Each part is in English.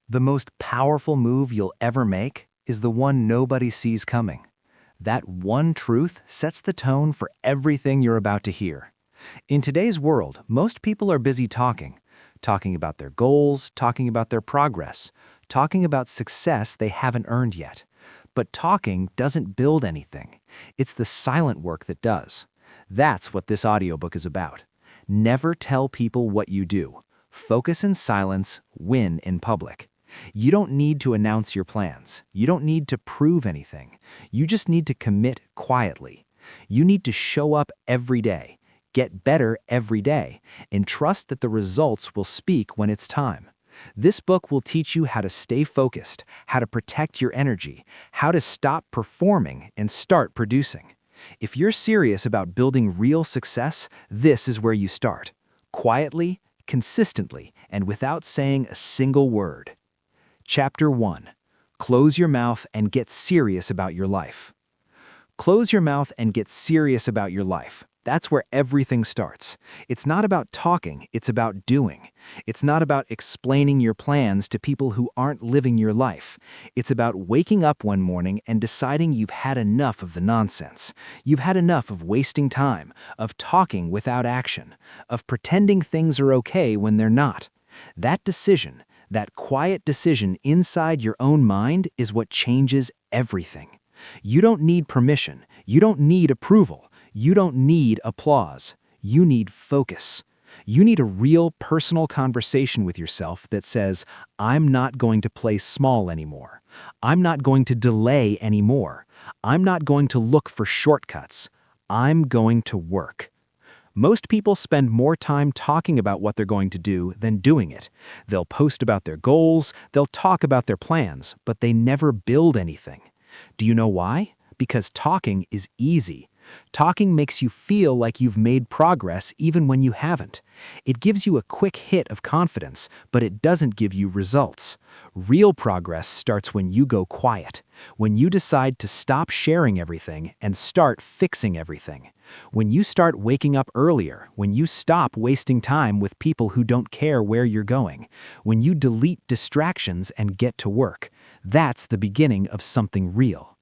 The most powerful move you'll ever make is the one nobody sees coming. That one truth sets the tone for everything you're about to hear. In today's world, most people are busy talking about their goals, talking about their progress, talking about success they haven't earned yet. But talking doesn't build anything. It's the silent work that does. That's what this audiobook is about. Never tell people what you do. Focus in silence, win in public. You don't need to announce your plans. You don't need to prove anything. You just need to commit quietly. You need to show up every day, get better every day, and trust that the results will speak when it's time. This book will teach you how to stay focused, how to protect your energy, how to stop performing and start producing. If you're serious about building real success, this is where you start. Quietly, consistently, and without saying a single word. Chapter 1. Close your mouth and get serious about your life. Close your mouth and get serious about your life. That's where everything starts. It's not about talking, it's about doing. It's not about explaining your plans to people who aren't living your life. It's about waking up one morning and deciding you've had enough of the nonsense. You've had enough of wasting time, of talking without action, of pretending things are okay when they're not. That decision, that quiet decision inside your own mind is what changes everything. You don't need permission. You don't need approval. You don't need applause. You need focus. You need a real personal conversation with yourself that says, I'm not going to play small anymore. I'm not going to delay anymore. I'm not going to look for shortcuts. I'm going to work. Most people spend more time talking about what they're going to do than doing it. They'll post about their goals, they'll talk about their plans, but they never build anything. Do you know why? Because talking is easy. Talking makes you feel like you've made progress even when you haven't. It gives you a quick hit of confidence, but it doesn't give you results. Real progress starts when you go quiet, when you decide to stop sharing everything and start fixing everything. When you start waking up earlier, when you stop wasting time with people who don't care where you're going, when you delete distractions and get to work, that's the beginning of something real.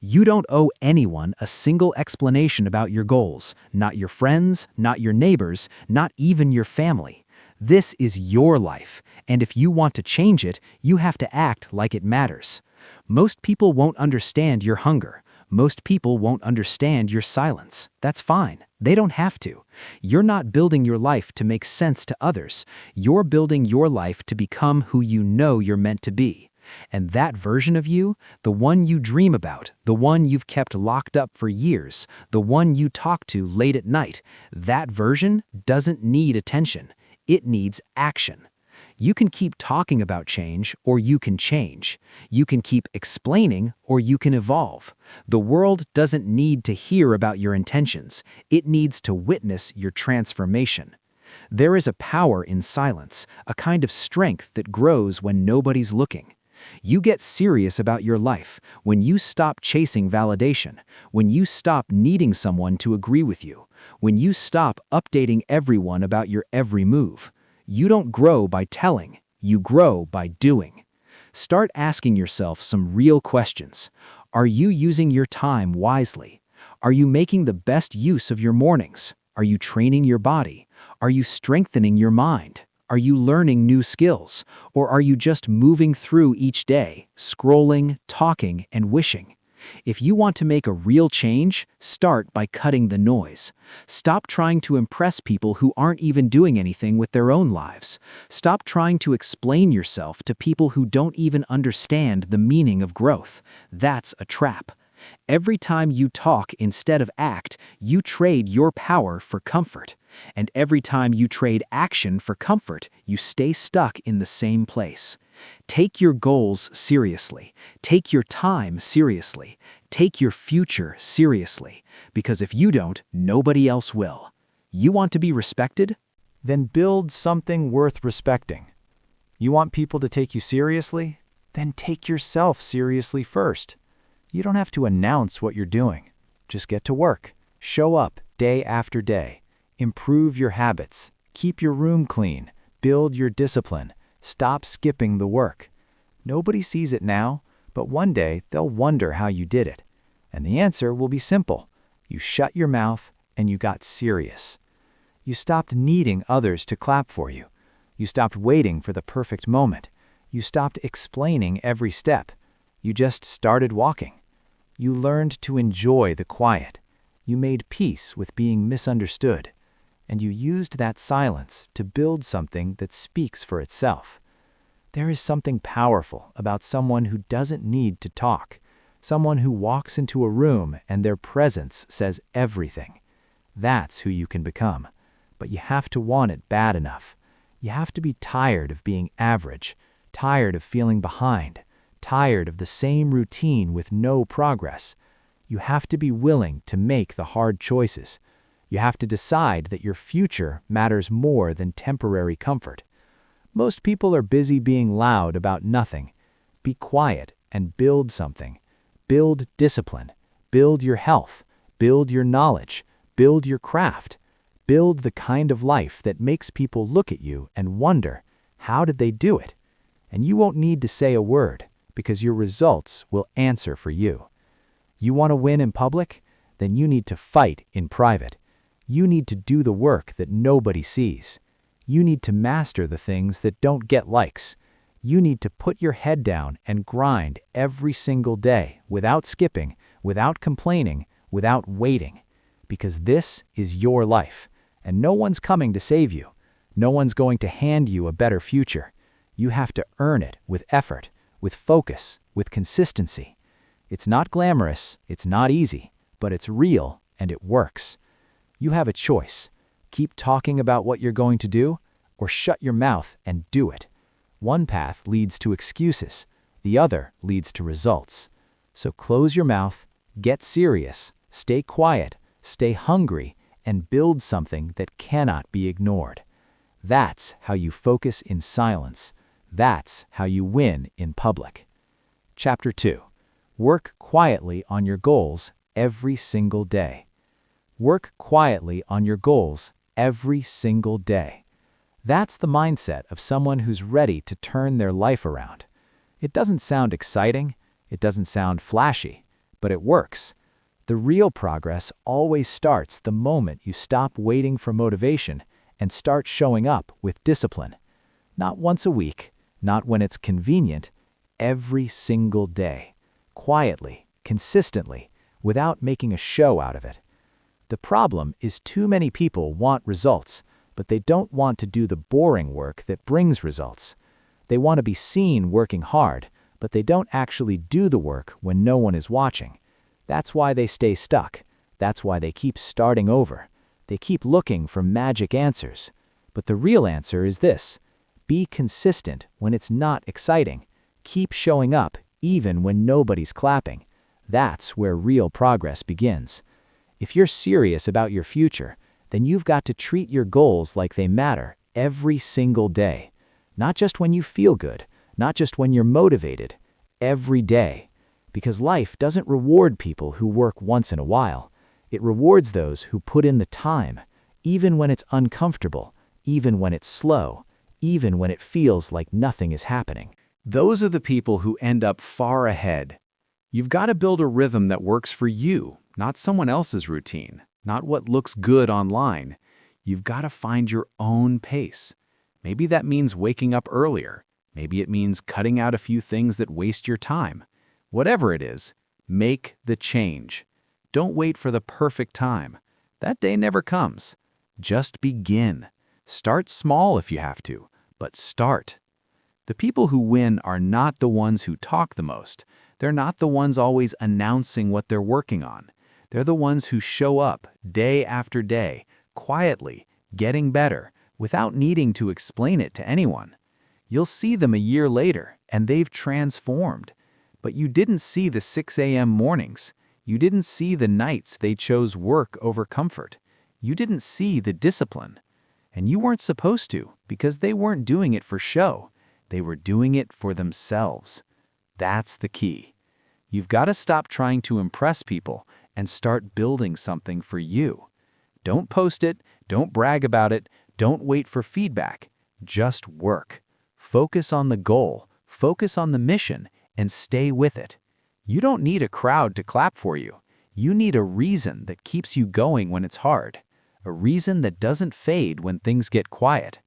You don't owe anyone a single explanation about your goals, not your friends, not your neighbors, not even your family. This is your life, and if you want to change it, you have to act like it matters. Most people won't understand your hunger. Most people won't understand your silence. That's fine. They don't have to. You're not building your life to make sense to others. You're building your life to become who you know you're meant to be. And that version of you, the one you dream about, the one you've kept locked up for years, the one you talk to late at night, that version doesn't need attention. It needs action. You can keep talking about change, or you can change. You can keep explaining, or you can evolve. The world doesn't need to hear about your intentions. It needs to witness your transformation. There is a power in silence, a kind of strength that grows when nobody's looking. You get serious about your life when you stop chasing validation, when you stop needing someone to agree with you, when you stop updating everyone about your every move. You don't grow by telling, you grow by doing. Start asking yourself some real questions. Are you using your time wisely? Are you making the best use of your mornings? Are you training your body? Are you strengthening your mind? Are you learning new skills? Or are you just moving through each day, scrolling, talking, and wishing? If you want to make a real change, start by cutting the noise. Stop trying to impress people who aren't even doing anything with their own lives. Stop trying to explain yourself to people who don't even understand the meaning of growth. That's a trap. Every time you talk instead of act, you trade your power for comfort. And every time you trade action for comfort, you stay stuck in the same place. Take your goals seriously. Take your time seriously. Take your future seriously. Because if you don't, nobody else will. You want to be respected? Then build something worth respecting. You want people to take you seriously? Then take yourself seriously first. You don't have to announce what you're doing. Just get to work. Show up day after day. Improve your habits. Keep your room clean. Build your discipline. Stop skipping the work. Nobody sees it now, but one day they'll wonder how you did it. And the answer will be simple. You shut your mouth and you got serious. You stopped needing others to clap for you. You stopped waiting for the perfect moment. You stopped explaining every step. You just started walking. You learned to enjoy the quiet. You made peace with being misunderstood. And you used that silence to build something that speaks for itself. There is something powerful about someone who doesn't need to talk, someone who walks into a room and their presence says everything. That's who you can become. But you have to want it bad enough. You have to be tired of being average, tired of feeling behind, tired of the same routine with no progress. You have to be willing to make the hard choices. You have to decide that your future matters more than temporary comfort. Most people are busy being loud about nothing. Be quiet and build something. Build discipline. Build your health. Build your knowledge. Build your craft. Build the kind of life that makes people look at you and wonder, how did they do it? And you won't need to say a word, because your results will answer for you. You want to win in public? Then you need to fight in private. You need to do the work that nobody sees. You need to master the things that don't get likes. You need to put your head down and grind every single day without skipping, without complaining, without waiting. Because this is your life, and no one's coming to save you. No one's going to hand you a better future. You have to earn it with effort, with focus, with consistency. It's not glamorous, it's not easy, but it's real and it works. You have a choice. Keep talking about what you're going to do, or shut your mouth and do it. One path leads to excuses. The other leads to results. So close your mouth, get serious, stay quiet, stay hungry, and build something that cannot be ignored. That's how you focus in silence. That's how you win in public. Chapter 2. Work quietly on your goals every single day. Work quietly on your goals every single day. That's the mindset of someone who's ready to turn their life around. It doesn't sound exciting, it doesn't sound flashy, but it works. The real progress always starts the moment you stop waiting for motivation and start showing up with discipline. Not once a week, not when it's convenient, every single day. Quietly, consistently, without making a show out of it. The problem is too many people want results, but they don't want to do the boring work that brings results. They want to be seen working hard, but they don't actually do the work when no one is watching. That's why they stay stuck. That's why they keep starting over. They keep looking for magic answers. But the real answer is this: be consistent when it's not exciting. Keep showing up even when nobody's clapping. That's where real progress begins. If you're serious about your future, then you've got to treat your goals like they matter every single day. Not just when you feel good, not just when you're motivated, every day. Because life doesn't reward people who work once in a while. It rewards those who put in the time, even when it's uncomfortable, even when it's slow, even when it feels like nothing is happening. Those are the people who end up far ahead. You've got to build a rhythm that works for you, not someone else's routine, not what looks good online. You've got to find your own pace. Maybe that means waking up earlier. Maybe it means cutting out a few things that waste your time. Whatever it is, make the change. Don't wait for the perfect time. That day never comes. Just begin. Start small if you have to, but start. The people who win are not the ones who talk the most. They're not the ones always announcing what they're working on. They're the ones who show up day after day, quietly, getting better, without needing to explain it to anyone. You'll see them a year later, and they've transformed. But you didn't see the 6 a.m. mornings. You didn't see the nights they chose work over comfort. You didn't see the discipline. And you weren't supposed to, because they weren't doing it for show. They were doing it for themselves. That's the key. You've got to stop trying to impress people and start building something for you. Don't post it, don't brag about it, don't wait for feedback. Just work. Focus on the goal. focus on the mission and stay with it. You don't need a crowd to clap for you. You need a reason that keeps you going when it's hard, a reason that doesn't fade when things get quiet.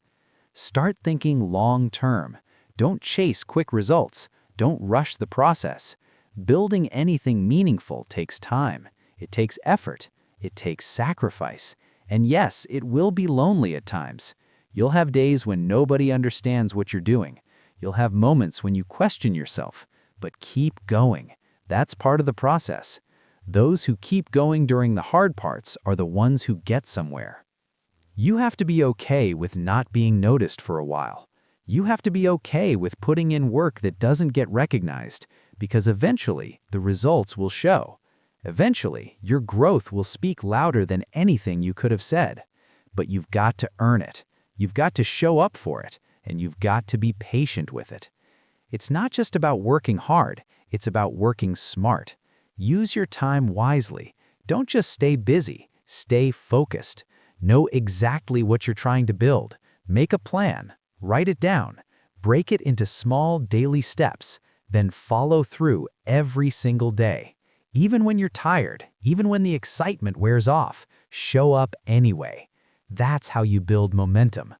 Start thinking long-term. Don't chase quick results. Don't rush the process. Building anything meaningful takes time. It takes effort. It takes sacrifice. And yes, it will be lonely at times. You'll have days when nobody understands what you're doing. You'll have moments when you question yourself. But keep going. That's part of the process. Those who keep going during the hard parts are the ones who get somewhere. You have to be okay with not being noticed for a while. You have to be okay with putting in work that doesn't get recognized, because eventually the results will show. Eventually, your growth will speak louder than anything you could have said. But you've got to earn it. You've got to show up for it, and you've got to be patient with it. It's not just about working hard, it's about working smart. Use your time wisely. Don't just stay busy, stay focused. Know exactly what you're trying to build. Make a plan, write it down, break it into small daily steps, then follow through every single day. Even when you're tired, even when the excitement wears off, show up anyway. That's how you build momentum.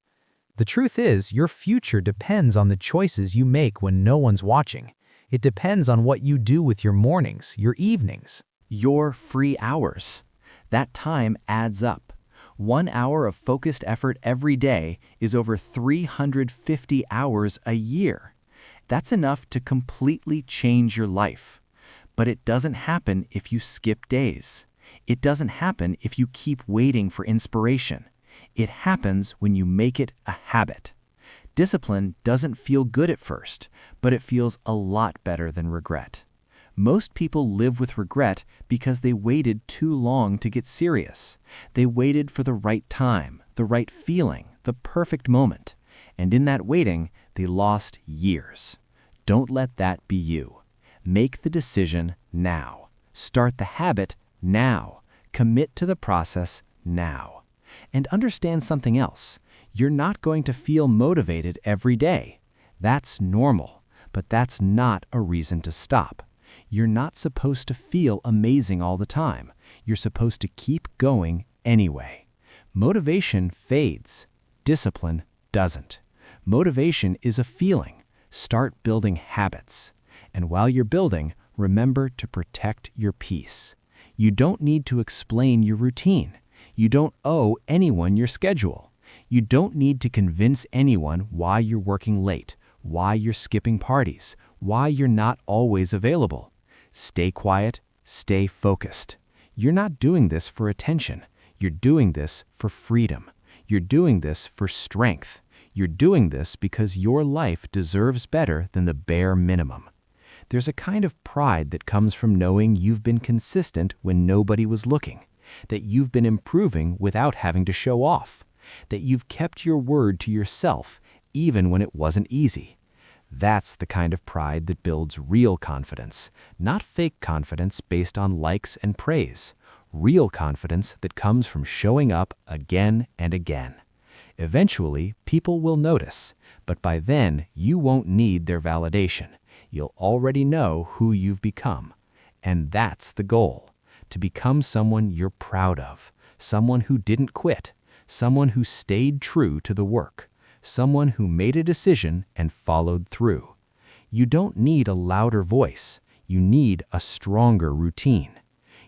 The truth is, your future depends on the choices you make when no one's watching. It depends on what you do with your mornings, your evenings. Your free hours. That time adds up. 1 hour of focused effort every day is over 350 hours a year. That's enough to completely change your life. But it doesn't happen if you skip days. It doesn't happen if you keep waiting for inspiration. It happens when you make it a habit. Discipline doesn't feel good at first, but it feels a lot better than regret. Most people live with regret because they waited too long to get serious. They waited for the right time, the right feeling, the perfect moment. And in that waiting, they lost years. Don't let that be you. Make the decision now. Start the habit now. Commit to the process now. And understand something else. You're not going to feel motivated every day. That's normal, but that's not a reason to stop. You're not supposed to feel amazing all the time. You're supposed to keep going anyway. Motivation fades. Discipline doesn't. Motivation is a feeling. Start building habits. And while you're building, remember to protect your peace. You don't need to explain your routine. You don't owe anyone your schedule. You don't need to convince anyone why you're working late, why you're skipping parties, why you're not always available. Stay quiet, stay focused. You're not doing this for attention. You're doing this for freedom. You're doing this for strength. You're doing this because your life deserves better than the bare minimum. There's a kind of pride that comes from knowing you've been consistent when nobody was looking, that you've been improving without having to show off, that you've kept your word to yourself even when it wasn't easy. That's the kind of pride that builds real confidence, not fake confidence based on likes and praise. Real confidence that comes from showing up again and again. Eventually, people will notice, but by then, you won't need their validation. You'll already know who you've become. And that's the goal, to become someone you're proud of, someone who didn't quit, someone who stayed true to the work, someone who made a decision and followed through. You don't need a louder voice. You need a stronger routine.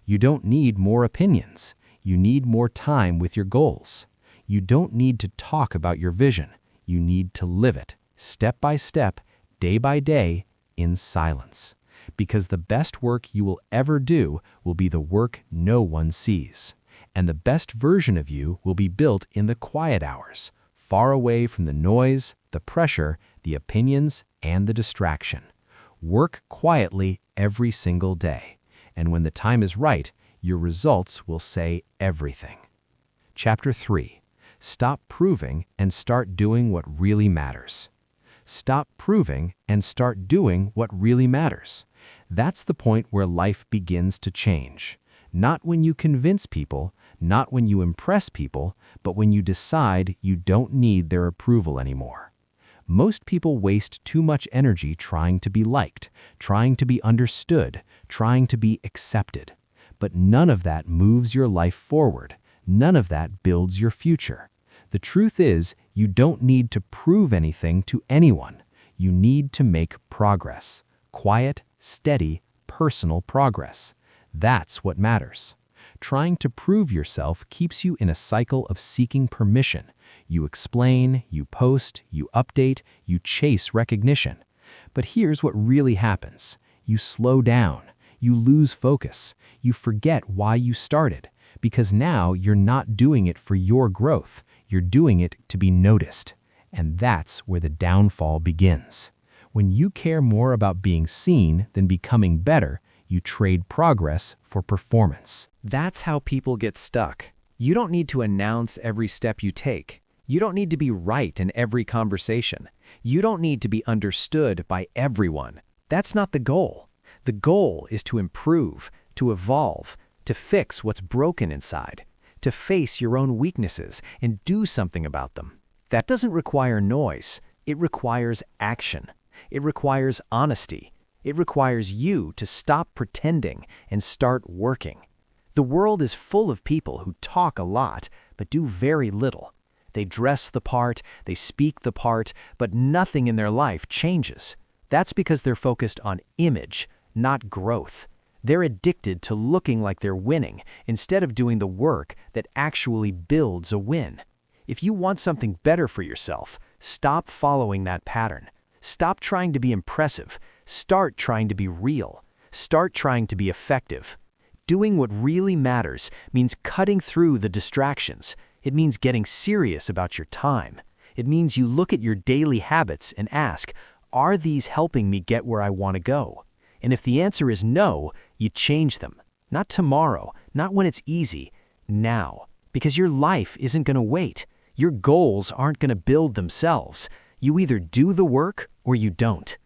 You don't need more opinions. You need more time with your goals. You don't need to talk about your vision. You need to live it, step by step, day by day, in silence. Because the best work you will ever do will be the work no one sees. And the best version of you will be built in the quiet hours, far away from the noise, the pressure, the opinions, and the distraction. Work quietly every single day. And when the time is right, your results will say everything. Chapter 3. Stop proving and start doing what really matters. Stop proving and start doing what really matters. That's the point where life begins to change. Not when you convince people, not when you impress people, but when you decide you don't need their approval anymore. Most people waste too much energy trying to be liked, trying to be understood, trying to be accepted. But none of that moves your life forward. None of that builds your future. The truth is, you don't need to prove anything to anyone. You need to make progress. Quiet, steady, personal progress. That's what matters. Trying to prove yourself keeps you in a cycle of seeking permission. You explain, you post, you update, you chase recognition. But here's what really happens. You slow down. You lose focus. You forget why you started. Because now you're not doing it for your growth. You're doing it to be noticed. And that's where the downfall begins. When you care more about being seen than becoming better, you trade progress for performance. That's how people get stuck. You don't need to announce every step you take. You don't need to be right in every conversation. You don't need to be understood by everyone. That's not the goal. The goal is to improve, to evolve, to fix what's broken inside, to face your own weaknesses and do something about them. That doesn't require noise. It requires action. It requires honesty. It requires you to stop pretending and start working. The world is full of people who talk a lot but do very little. They dress the part, they speak the part, but nothing in their life changes. That's because they're focused on image, not growth. They're addicted to looking like they're winning instead of doing the work that actually builds a win. If you want something better for yourself, stop following that pattern. Stop trying to be impressive. Start trying to be real. Start trying to be effective. Doing what really matters means cutting through the distractions. It means getting serious about your time. It means you look at your daily habits and ask, are these helping me get where I want to go? And if the answer is no, you change them. Not tomorrow, not when it's easy, now. Because your life isn't going to wait. Your goals aren't going to build themselves. You either do the work or you don't.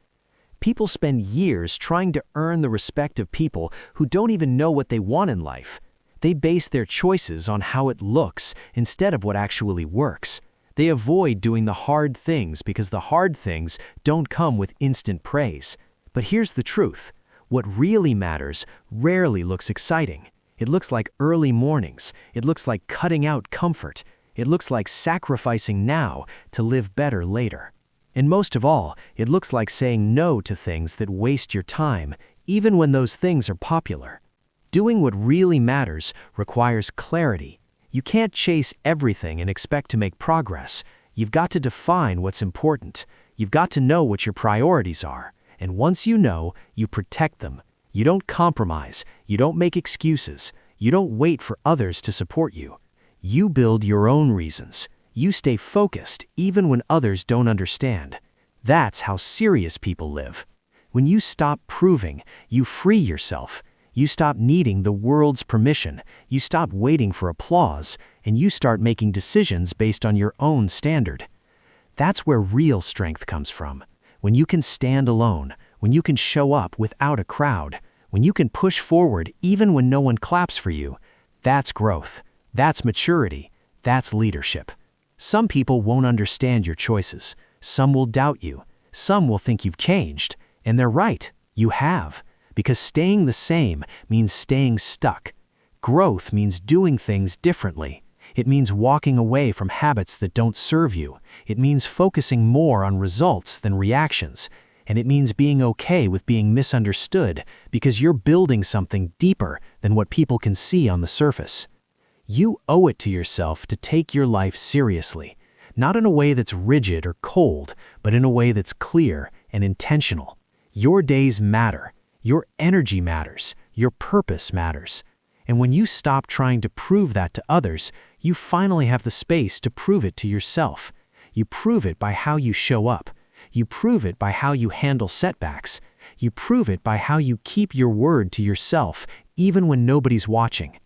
People spend years trying to earn the respect of people who don't even know what they want in life. They base their choices on how it looks instead of what actually works. They avoid doing the hard things because the hard things don't come with instant praise. But here's the truth. What really matters rarely looks exciting. It looks like early mornings. It looks like cutting out comfort. It looks like sacrificing now to live better later. And most of all, it looks like saying no to things that waste your time, even when those things are popular. Doing what really matters requires clarity. You can't chase everything and expect to make progress. You've got to define what's important. You've got to know what your priorities are. And once you know, you protect them. You don't compromise. You don't make excuses. You don't wait for others to support you. You build your own reasons. You stay focused even when others don't understand. That's how serious people live. When you stop proving, you free yourself. You stop needing the world's permission. You stop waiting for applause, and you start making decisions based on your own standard. That's where real strength comes from. When you can stand alone, when you can show up without a crowd, when you can push forward even when no one claps for you, that's growth. That's maturity. That's leadership. Some people won't understand your choices. Some will doubt you. Some will think you've changed. And they're right. You have. Because staying the same means staying stuck. Growth means doing things differently. It means walking away from habits that don't serve you. It means focusing more on results than reactions. And it means being okay with being misunderstood because you're building something deeper than what people can see on the surface. You owe it to yourself to take your life seriously, not in a way that's rigid or cold, but in a way that's clear and intentional. Your days matter. Your energy matters. Your purpose matters. And when you stop trying to prove that to others, you finally have the space to prove it to yourself. You prove it by how you show up. You prove it by how you handle setbacks. You prove it by how you keep your word to yourself, even when nobody's watching.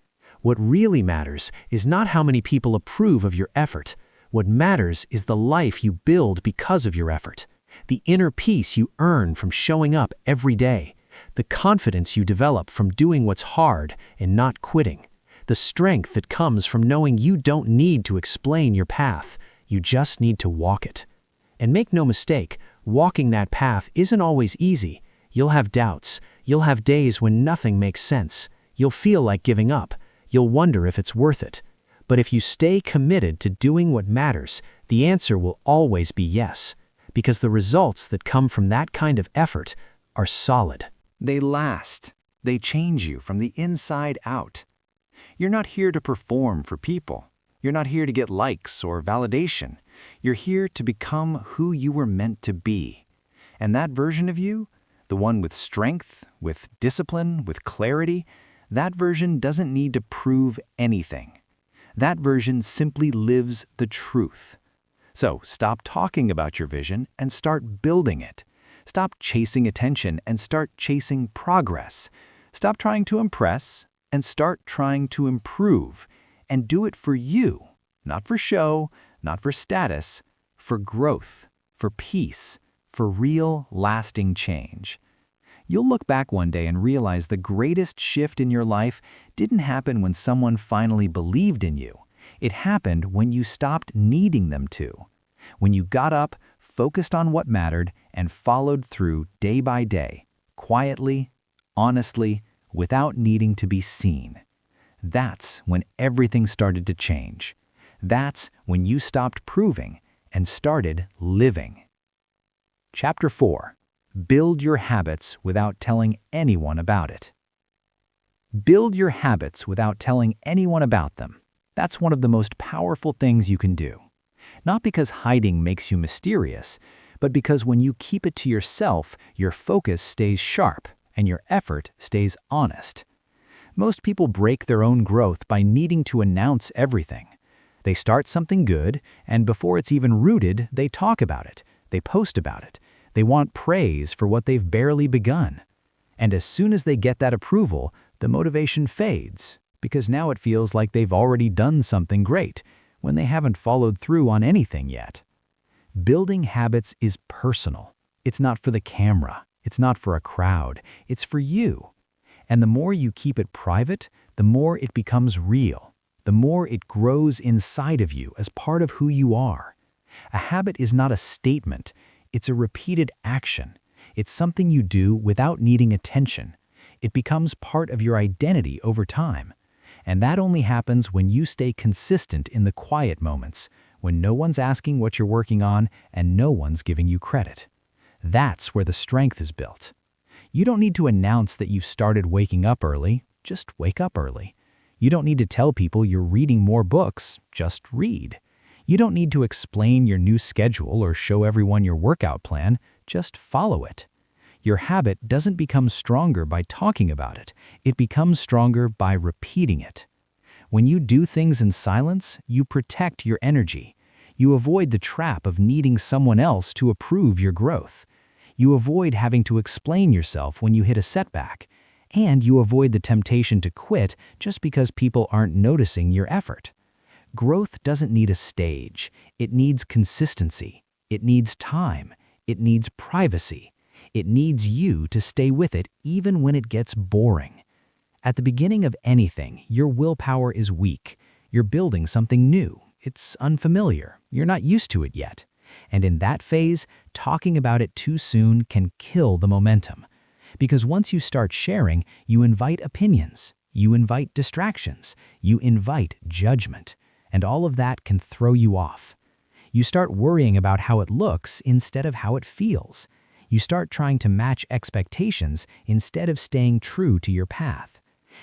What really matters is not how many people approve of your effort. What matters is the life you build because of your effort. The inner peace you earn from showing up every day. The confidence you develop from doing what's hard and not quitting. The strength that comes from knowing you don't need to explain your path. You just need to walk it. And make no mistake, walking that path isn't always easy. You'll have doubts. You'll have days when nothing makes sense. You'll feel like giving up. You'll wonder if it's worth it. But if you stay committed to doing what matters, the answer will always be yes. Because the results that come from that kind of effort are solid. They last. They change you from the inside out. You're not here to perform for people. You're not here to get likes or validation. You're here to become who you were meant to be. And that version of you, the one with strength, with discipline, with clarity, that version doesn't need to prove anything. That version simply lives the truth. So stop talking about your vision and start building it. Stop chasing attention and start chasing progress. Stop trying to impress and start trying to improve. And do it for you, not for show, not for status, for growth, for peace, for real, lasting change. You'll look back one day and realize the greatest shift in your life didn't happen when someone finally believed in you. It happened when you stopped needing them to. When you got up, focused on what mattered, and followed through day by day, quietly, honestly, without needing to be seen. That's when everything started to change. That's when you stopped proving and started living. Chapter 4. Build your habits without telling anyone about it. Build your habits without telling anyone about them. That's one of the most powerful things you can do. Not because hiding makes you mysterious, but because when you keep it to yourself, your focus stays sharp and your effort stays honest. Most people break their own growth by needing to announce everything. They start something good, and before it's even rooted, they talk about it. They post about it. They want praise for what they've barely begun. And as soon as they get that approval, the motivation fades, because now it feels like they've already done something great, when they haven't followed through on anything yet. Building habits is personal. It's not for the camera. It's not for a crowd. It's for you. And the more you keep it private, the more it becomes real. The more it grows inside of you as part of who you are. A habit is not a statement. It's a repeated action. It's something you do without needing attention. It becomes part of your identity over time. And that only happens when you stay consistent in the quiet moments, when no one's asking what you're working on and no one's giving you credit. That's where the strength is built. You don't need to announce that you've started waking up early. Just wake up early. You don't need to tell people you're reading more books. Just read. You don't need to explain your new schedule or show everyone your workout plan. Just follow it. Your habit doesn't become stronger by talking about it. It becomes stronger by repeating it. When you do things in silence, you protect your energy. You avoid the trap of needing someone else to approve your growth. You avoid having to explain yourself when you hit a setback. And you avoid the temptation to quit just because people aren't noticing your effort. Growth doesn't need a stage. It needs consistency. It needs time. It needs privacy. It needs you to stay with it even when it gets boring. At the beginning of anything, your willpower is weak. You're building something new. It's unfamiliar. You're not used to it yet. And in that phase, talking about it too soon can kill the momentum. Because once you start sharing, you invite opinions, you invite distractions, you invite judgment, and all of that can throw you off. You start worrying about how it looks instead of how it feels. You start trying to match expectations instead of staying true to your path.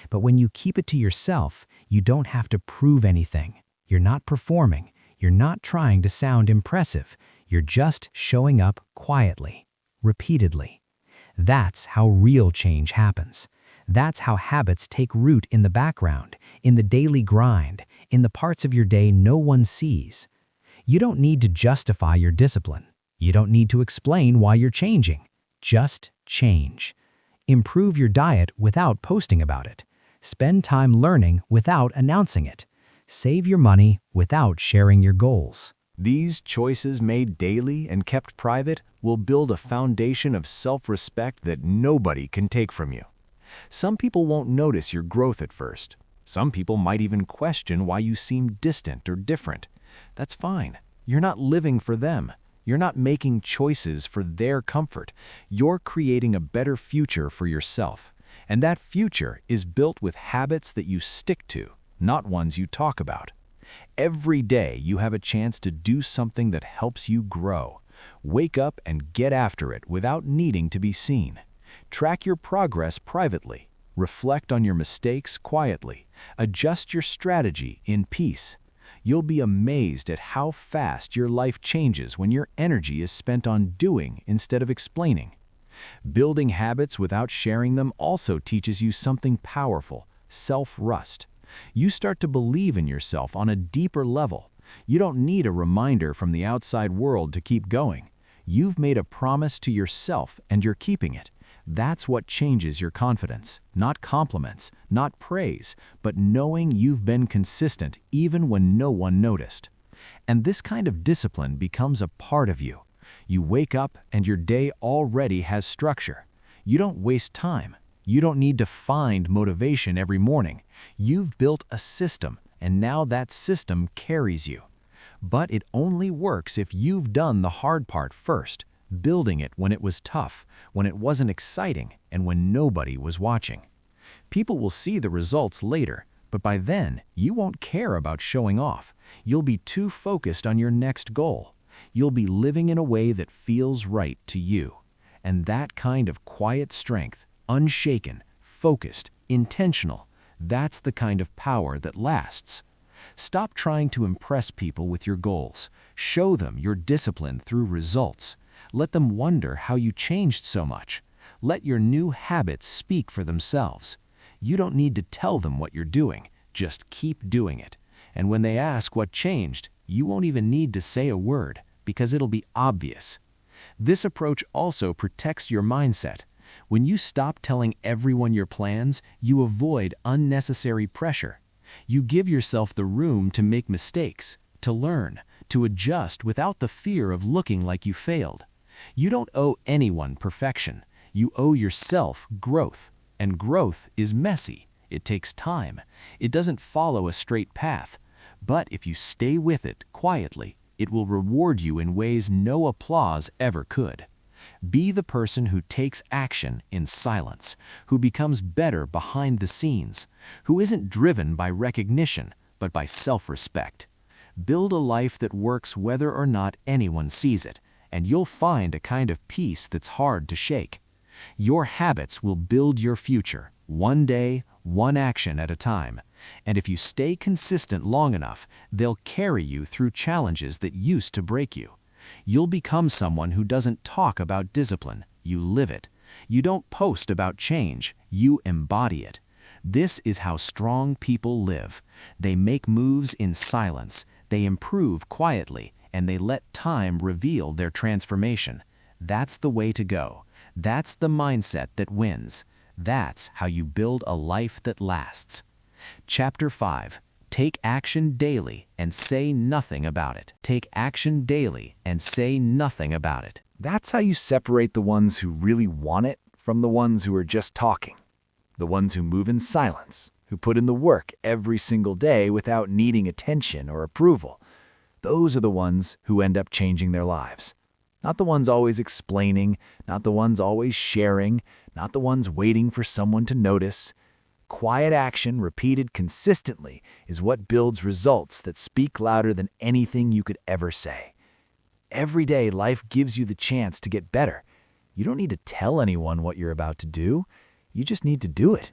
But when you keep it to yourself, you don't have to prove anything. You're not performing. You're not trying to sound impressive. You're just showing up quietly, repeatedly. That's how real change happens. That's how habits take root in the background, in the daily grind, in the parts of your day no one sees. You don't need to justify your discipline. You don't need to explain why you're changing. Just change. Improve your diet without posting about it. Spend time learning without announcing it. Save your money without sharing your goals. These choices made daily and kept private will build a foundation of self-respect that nobody can take from you. Some people won't notice your growth at first. Some people might even question why you seem distant or different. That's fine. You're not living for them. You're not making choices for their comfort. You're creating a better future for yourself. And that future is built with habits that you stick to, not ones you talk about. Every day you have a chance to do something that helps you grow. Wake up and get after it without needing to be seen. Track your progress privately. Reflect on your mistakes quietly. Adjust your strategy in peace. You'll be amazed at how fast your life changes when your energy is spent on doing instead of explaining. Building habits without sharing them also teaches you something powerful: self-trust. You start to believe in yourself on a deeper level. You don't need a reminder from the outside world to keep going. You've made a promise to yourself and you're keeping it. That's what changes your confidence. Not compliments, not praise, but knowing you've been consistent even when no one noticed. And this kind of discipline becomes a part of you. You wake up and your day already has structure. You don't waste time. You don't need to find motivation every morning. You've built a system, and now that system carries you. But it only works if you've done the hard part first, building it when it was tough, when it wasn't exciting, and when nobody was watching. People will see the results later, but by then, you won't care about showing off. You'll be too focused on your next goal. You'll be living in a way that feels right to you. And that kind of quiet strength, unshaken, focused, intentional, that's the kind of power that lasts. Stop trying to impress people with your goals. Show them your discipline through results. Let them wonder how you changed so much. Let your new habits speak for themselves. You don't need to tell them what you're doing. Just keep doing it. And when they ask what changed, you won't even need to say a word, because it'll be obvious. This approach also protects your mindset. When you stop telling everyone your plans, you avoid unnecessary pressure. You give yourself the room to make mistakes, to learn, to adjust without the fear of looking like you failed. You don't owe anyone perfection. You owe yourself growth. And growth is messy. It takes time. It doesn't follow a straight path. But if you stay with it quietly, it will reward you in ways no applause ever could. Be the person who takes action in silence, who becomes better behind the scenes, who isn't driven by recognition, but by self-respect. Build a life that works whether or not anyone sees it, and you'll find a kind of peace that's hard to shake. Your habits will build your future, one day, one action at a time. And if you stay consistent long enough, they'll carry you through challenges that used to break you. You'll become someone who doesn't talk about discipline, you live it. You don't post about change, you embody it. This is how strong people live. They make moves in silence, they improve quietly, and they let time reveal their transformation. That's the way to go. That's the mindset that wins. That's how you build a life that lasts. Chapter 5. Take action daily and say nothing about it. Take action daily and say nothing about it. That's how you separate the ones who really want it from the ones who are just talking. The ones who move in silence, who put in the work every single day without needing attention or approval. Those are the ones who end up changing their lives. Not the ones always explaining, not the ones always sharing, not the ones waiting for someone to notice. Quiet action repeated consistently is what builds results that speak louder than anything you could ever say. Every day, life gives you the chance to get better. You don't need to tell anyone what you're about to do. You just need to do it.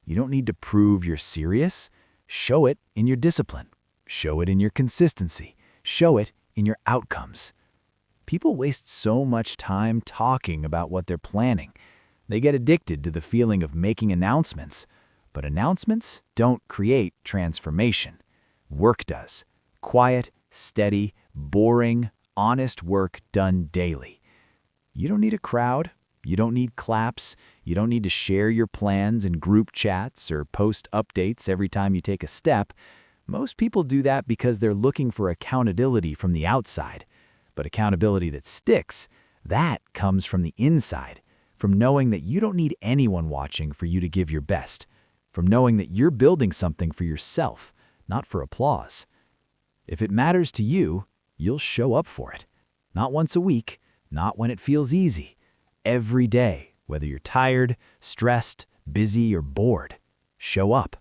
You don't need to prove you're serious. Show it in your discipline. Show it in your consistency. Show it in your outcomes. People waste so much time talking about what they're planning. They get addicted to the feeling of making announcements. But announcements don't create transformation. Work does. Quiet, steady, boring, honest work done daily. You don't need a crowd. You don't need claps. You don't need to share your plans in group chats or post updates every time you take a step. Most people do that because they're looking for accountability from the outside. But accountability that sticks, that comes from the inside, from knowing that you don't need anyone watching for you to give your best. From knowing that you're building something for yourself, not for applause. If it matters to you, you'll show up for it. Not once a week, not when it feels easy. Every day, whether you're tired, stressed, busy, or bored. Show up.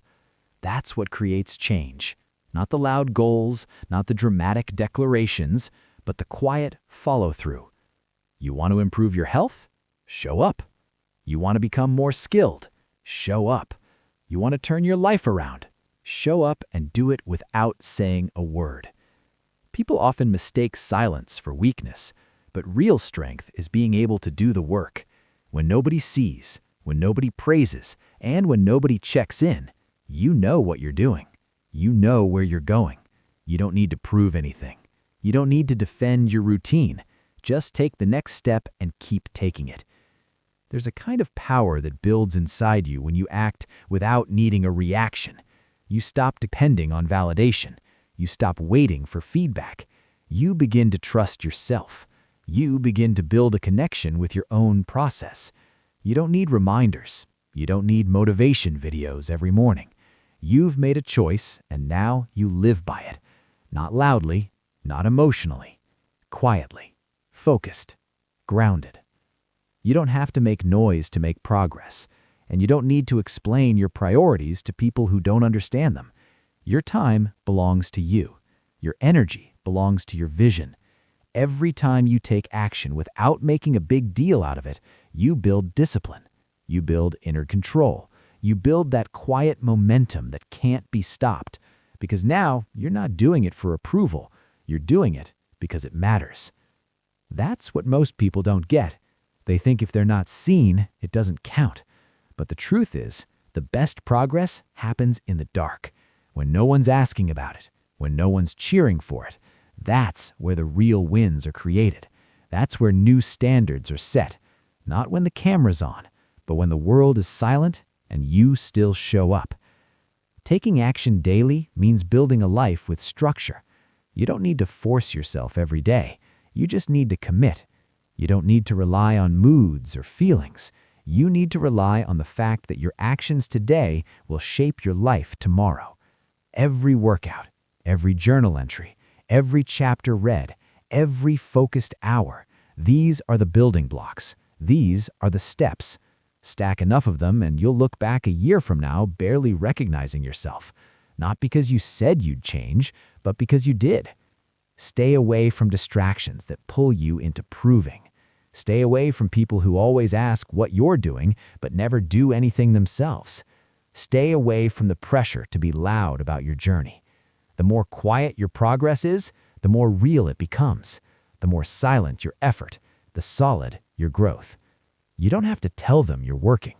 That's what creates change. Not the loud goals, not the dramatic declarations, but the quiet follow-through. You want to improve your health? Show up. You want to become more skilled? Show up. You want to turn your life around? Show up and do it without saying a word. People often mistake silence for weakness, but real strength is being able to do the work. When nobody sees, when nobody praises, and when nobody checks in, you know what you're doing. You know where you're going. You don't need to prove anything. You don't need to defend your routine. Just take the next step and keep taking it. There's a kind of power that builds inside you when you act without needing a reaction. You stop depending on validation. You stop waiting for feedback. You begin to trust yourself. You begin to build a connection with your own process. You don't need reminders. You don't need motivation videos every morning. You've made a choice, and now you live by it. Not loudly, not emotionally. Quietly. Focused. Grounded. You don't have to make noise to make progress, and you don't need to explain your priorities to people who don't understand them. Your time belongs to you. Your energy belongs to your vision. Every time you take action without making a big deal out of it, you build discipline. You build inner control. You build that quiet momentum that can't be stopped, because now you're not doing it for approval. You're doing it because it matters. That's what most people don't get. They think if they're not seen, it doesn't count. But the truth is, the best progress happens in the dark, when no one's asking about it, when no one's cheering for it. That's where the real wins are created. That's where new standards are set. Not when the camera's on, but when the world is silent and you still show up. Taking action daily means building a life with structure. You don't need to force yourself every day. You just need to commit. You don't need to rely on moods or feelings. You need to rely on the fact that your actions today will shape your life tomorrow. Every workout, every journal entry, every chapter read, every focused hour, these are the building blocks. These are the steps. Stack enough of them and you'll look back a year from now barely recognizing yourself. Not because you said you'd change, but because you did. Stay away from distractions that pull you into proving. Stay away from people who always ask what you're doing, but never do anything themselves. Stay away from the pressure to be loud about your journey. The more quiet your progress is, the more real it becomes. The more silent your effort, the solid your growth. You don't have to tell them you're working.